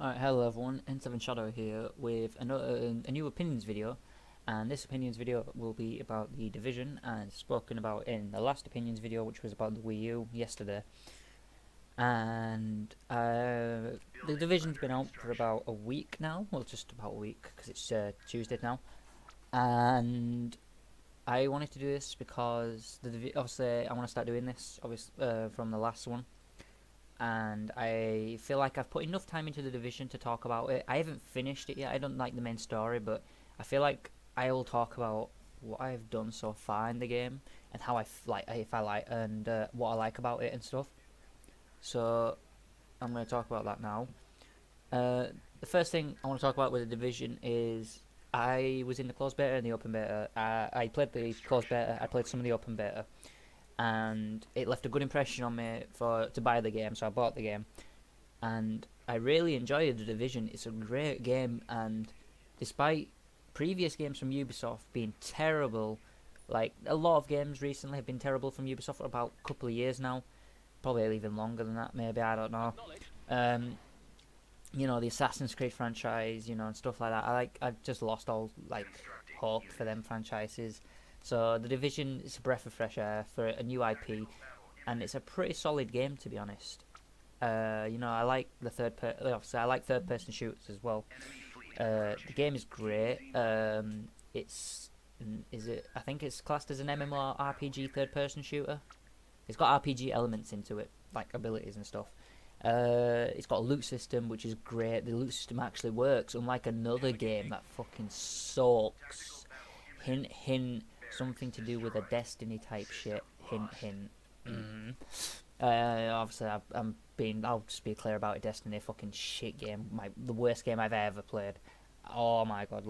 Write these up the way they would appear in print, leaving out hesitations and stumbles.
Alright, hello everyone, N7 Shadow here with a new opinions video, and this opinions video will be about the Division, and spoken about in the last opinions video, which was about the Wii U yesterday. And the Division's been out for about a week now, well, just about a week because it's Tuesday now, and I wanted to do this because obviously I want to start doing this from the last one, and I feel like I've put enough time into the Division to talk about it. I haven't finished it yet. I don't like the main story, but I feel like I will talk about what I've done so far in the game and how if I like, and what I like about it and stuff. So I'm going to talk about that now. The first thing I want to talk about with the Division is I was in the closed beta and the open beta. I played the closed beta. I played some of the open beta, and it left a good impression on me to buy the game. So I bought the game, and I really enjoyed the Division. It's a great game, and despite previous games from Ubisoft being terrible, like a lot of games recently have been terrible from Ubisoft for about a couple of years now, probably even longer than that, maybe, I don't know. Um, the Assassin's Creed franchise, and stuff like that. I've just lost all hope for them franchises. So the Division is a breath of fresh air for a new IP, and it's a pretty solid game, to be honest. I like obviously I like third person shooters as well. The game is great. I think it's classed as an MMORPG third person shooter. It's got RPG elements into it, like abilities and stuff. It's got a loot system, which is great. The loot system actually works, unlike another game that fucking sucks. Hint, hint, something to do with a Destiny type shit. Hint, hint. Obviously, I'll just be clear about it. Destiny, fucking shit game. The worst game I've ever played. Oh my god,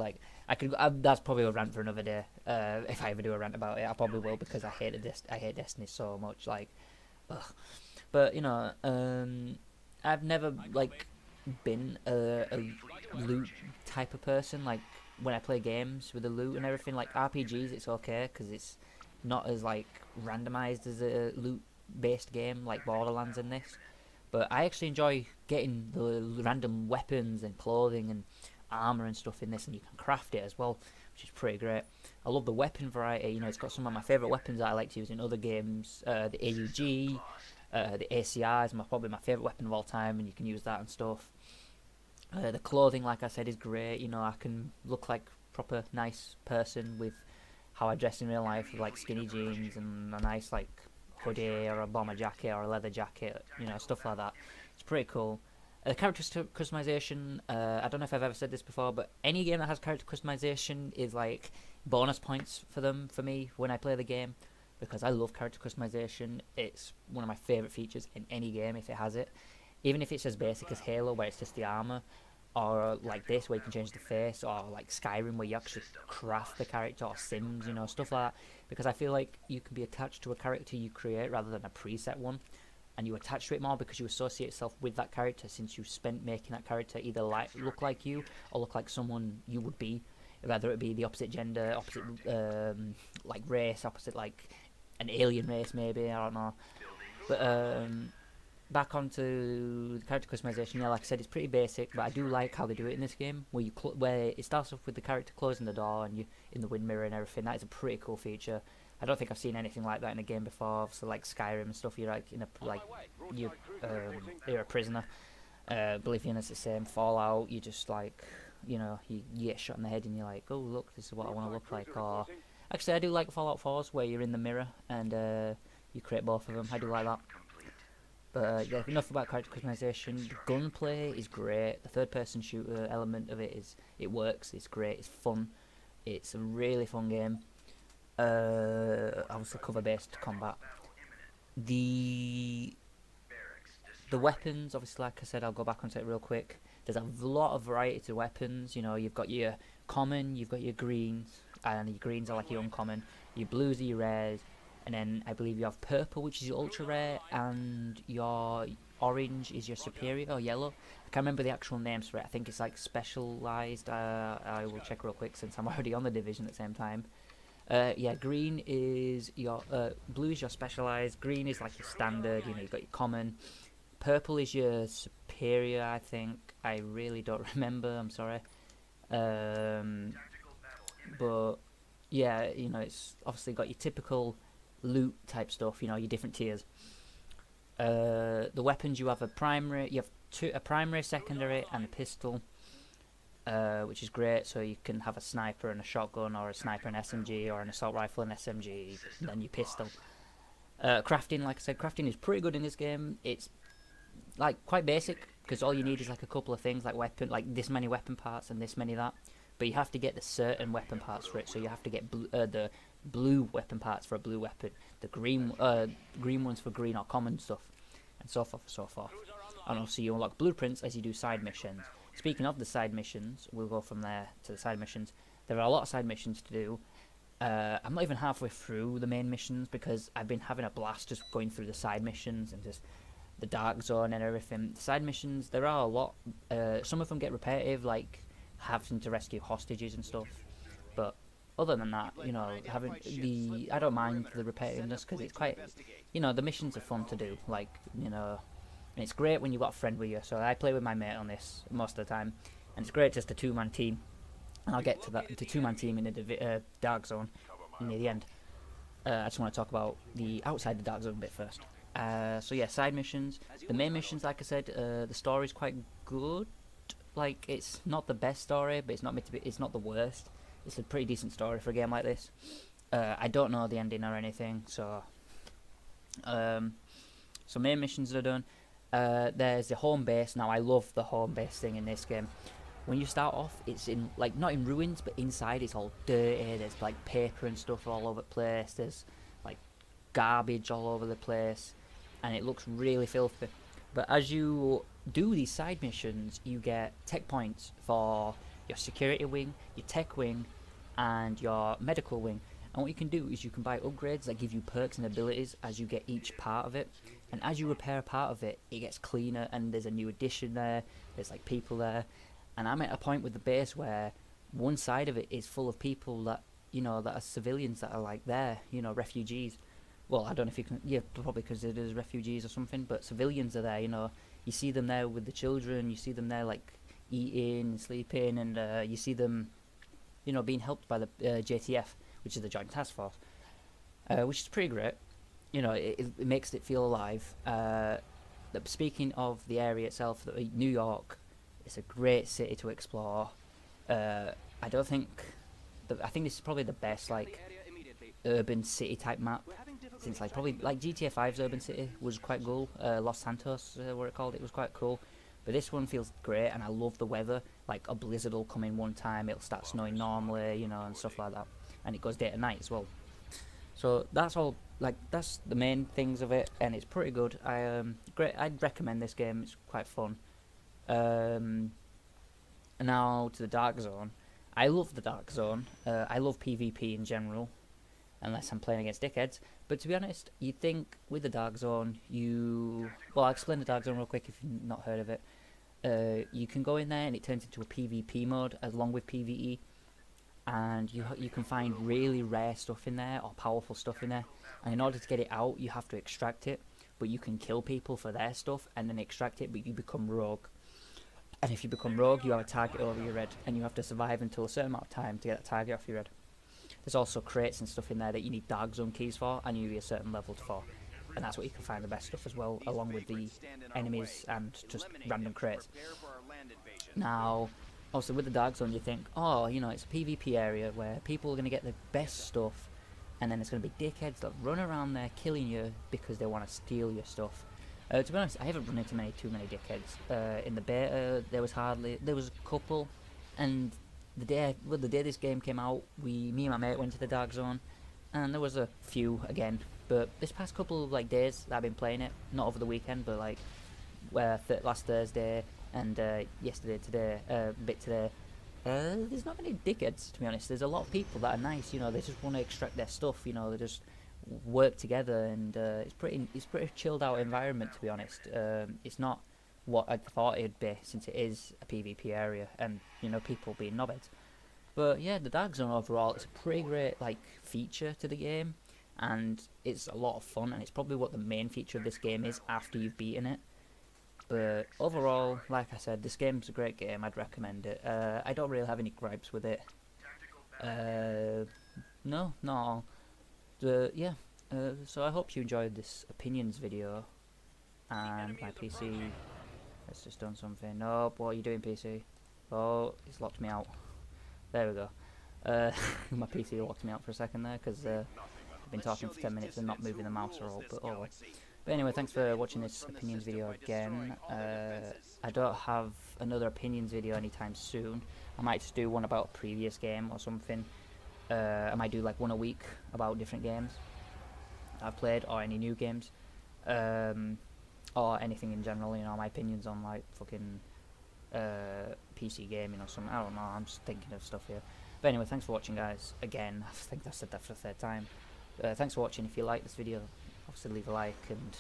that's probably a rant for another day. If I ever do a rant about it, I probably will, because I hate Destiny so much. Ugh. But I've never been a loot type of person. Like when I play games with the loot and everything, like RPGs, it's okay because it's not as randomized as a loot based game like Borderlands in this. But I actually enjoy getting the random weapons and clothing and armor and stuff in this, and you can craft it as well, which is pretty great. I love the weapon variety. It's got some of my favorite weapons that I like to use in other games. The AUG, the ACR is probably my favorite weapon of all time, and you can use that and stuff. The clothing, like I said, is great. I can look like proper nice person with how I dress in real life, with skinny jeans and a nice hoodie or a bomber jacket or a leather jacket, stuff like that. It's pretty cool. The character customization, I don't know if I've ever said this before, but any game that has character customization is bonus points for me when I play the game, because I love character customization. It's one of my favourite features in any game if it has it. Even if it's as basic as Halo, where it's just the armor, or like this, where you can change the face, or like Skyrim, where you actually craft the character, or Sims, stuff like that. Because I feel like you can be attached to a character you create rather than a preset one, and you attach to it more because you associate yourself with that character, since you spent making that character either look like you or look like someone you would be, whether it be the opposite gender, opposite race, opposite an alien race, maybe, I don't know. But back onto the character customization, yeah, like I said, it's pretty basic, but I do like how they do it in this game, where it starts off with the character closing the door and you in the wind mirror and everything. That is a pretty cool feature. I don't think I've seen anything like that in a game before. So Skyrim and stuff, you're you're a prisoner. Oblivion is the same. Fallout, you just you get shot in the head and you're like, oh look, this is what I want to look like. Or actually, I do like Fallout 4's, where you're in the mirror and you create both of them. I do like that. But yeah, enough about character customization. The gunplay is great. The third-person shooter element of it works. It's great. It's fun. It's a really fun game. Obviously cover-based combat. The weapons, obviously, like I said, I'll go back onto it real quick. There's a lot of variety to weapons. You've got your common, you've got your greens, and your greens are your uncommon. Your blues are your rares, and then I believe you have purple, which is your ultra rare, and your orange is your superior, or yellow. I can't remember the actual names for it. I think it's specialized. I will check real quick since I'm already on the division at the same time. Yeah, green is your blue is your specialized. Green is your standard. You've got your common. Purple is your superior, I think. I really don't remember. I'm sorry. Um, but yeah, it's obviously got your typical loot type stuff. Your different tiers. The weapons, you have a primary. You have a primary, secondary, and a pistol. Which is great, so you can have a sniper and a shotgun, or a sniper and SMG, or an assault rifle and SMG, and then your pistol. Crafting, like I said, crafting is pretty good in this game. It's like quite basic, because all you need is like a couple of things, like this many weapon parts and this many that. But you have to get the certain weapon parts for it, so you have to get the blue weapon parts for a blue weapon, the green ones for green or common stuff, and so forth and so forth. And also you unlock blueprints as you do side missions. Speaking of the side missions, we'll go from there to the side missions. There are a lot of side missions to do. I'm not even halfway through the main missions because I've been having a blast just going through the side missions and just the dark zone and everything. The side missions, there are a lot. Some of them get repetitive, like having to rescue hostages and stuff. But other than that, I don't mind the repetitiveness because it's quite, the missions are fun to do. Like, and it's great when you've got a friend with you. So I play with my mate on this most of the time, and it's great just a two-man team. And I'll get to that, the two-man team in the dark zone near the end. I just want to talk about the outside the dark zone a bit first. So yeah, side missions. The main missions, like I said, the story's quite good. Like, it's not the best story, but it's not meant to be. It's not the worst. It's a pretty decent story for a game like this. I don't know the ending or anything, so main missions are done. There's the home base. Now I love the home base thing in this game. When you start off, it's in not in ruins, but inside it's all dirty. There's like paper and stuff all over the place. There's like garbage all over the place, and it looks really filthy. But as you do these side missions, you get tech points for your security wing, your tech wing, and your medical wing. And what you can do is you can buy upgrades that give you perks and abilities as you get each part of it. And as you repair a part of it, it gets cleaner, and there's a new addition there. There's like people there, and I'm at a point with the base where one side of it is full of people that that are civilians that are like there, refugees. Well, I don't know if you can, yeah, probably because it is refugees or something, but civilians are there. You see them there with the children. You see them there like eating, sleeping, and you see them, being helped by the JTF, which is the Joint Task Force, which is pretty great. It makes it feel alive. Speaking of the area itself, New York, it's a great city to explore. I don't think, I think this is probably the best like urban city type map, since like probably like GTA 5's urban city was quite cool. Los Santos, what it called, it was quite cool. But this one feels great, and I love the weather. Like a blizzard will come in one time, it'll start snowing normally, and stuff like that, and it goes day to night as well. So that's all. Like that's the main things of it, and it's pretty good. Great. I'd recommend this game. It's quite fun. Now to the Dark Zone. I love the Dark Zone. I love PvP in general, unless I'm playing against dickheads. But to be honest, you'd think with the Dark Zone, I'll explain the Dark Zone real quick if you've not heard of it. You can go in there and it turns into a PvP mode along with PvE, and you can find really rare stuff in there or powerful stuff in there. And in order to get it out, you have to extract it. But you can kill people for their stuff and then extract it, but you become rogue. And if you become rogue, you have a target over your head, and you have to survive until a certain amount of time to get that target off your head. There's also crates and stuff in there that you need Dark Zone keys for, and you need a certain level for. And that's where you can find the best stuff as well, along with the enemies and just random crates. Now, also with the Dark Zone, you think, it's a PvP area where people are going to get the best stuff, and then there's going to be dickheads that run around there killing you because they want to steal your stuff. To be honest, I haven't run into too many dickheads. In the beta, there was a couple, and the day this game came out, me and my mate went to the Dark Zone, and there was a few again. But this past couple of days that I've been playing it, not over the weekend, but last Thursday and today, there's not many dickheads, to be honest. There's a lot of people that are nice. They just want to extract their stuff. They just work together, and it's pretty chilled out environment, to be honest. It's not what I thought it'd be, since it is a PvP area and people being knobheads. But yeah, the Dark Zone overall, it's a pretty great feature to the game, and it's a lot of fun, and it's probably what the main feature of this game is after you've beaten it. But overall, like I said, this game's a great game. I'd recommend it. I don't really have any gripes with it. No, not all. Yeah. So I hope you enjoyed this opinions video. And my PC has just done something. Nope, what are you doing, PC? Oh, it's locked me out. There we go. My PC locked me out for a second there because I've been talking for 10 minutes and not moving the mouse or all. But oh well. But anyway, thanks for watching this opinions video again. I don't have another opinions video anytime soon. I might just do one about a previous game or something. I might do like one a week about different games I've played, or any new games, or anything in general, you know, my opinions on like fucking PC gaming or something. I don't know, I'm just thinking of stuff here. But anyway, thanks for watching, guys. Again, I think I said that for the third time. Thanks for watching. If you like this video, obviously leave a like, and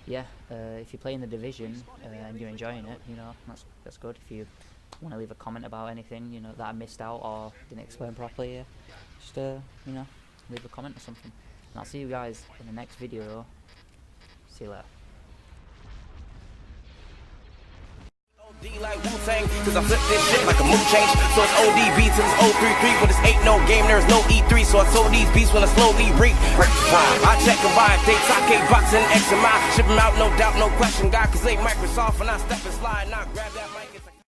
yeah, if you're playing The Division and you're enjoying it, you know, that's good. If you want to leave a comment about anything, you know, that I missed out or didn't explain properly, yeah, just you know, leave a comment or something. And I'll see you guys in the next video. See you later. Like Wu-Tang, cause I flip this shit like a mood change. So it's ODB till it's 033, but this ain't no game, there's no E3. So I sold these beats when I slowly reap. I check and buy dates, I K boxing X and Y. Ship them out, no doubt, no question, God, cause they Microsoft. And I step and slide and I grab that.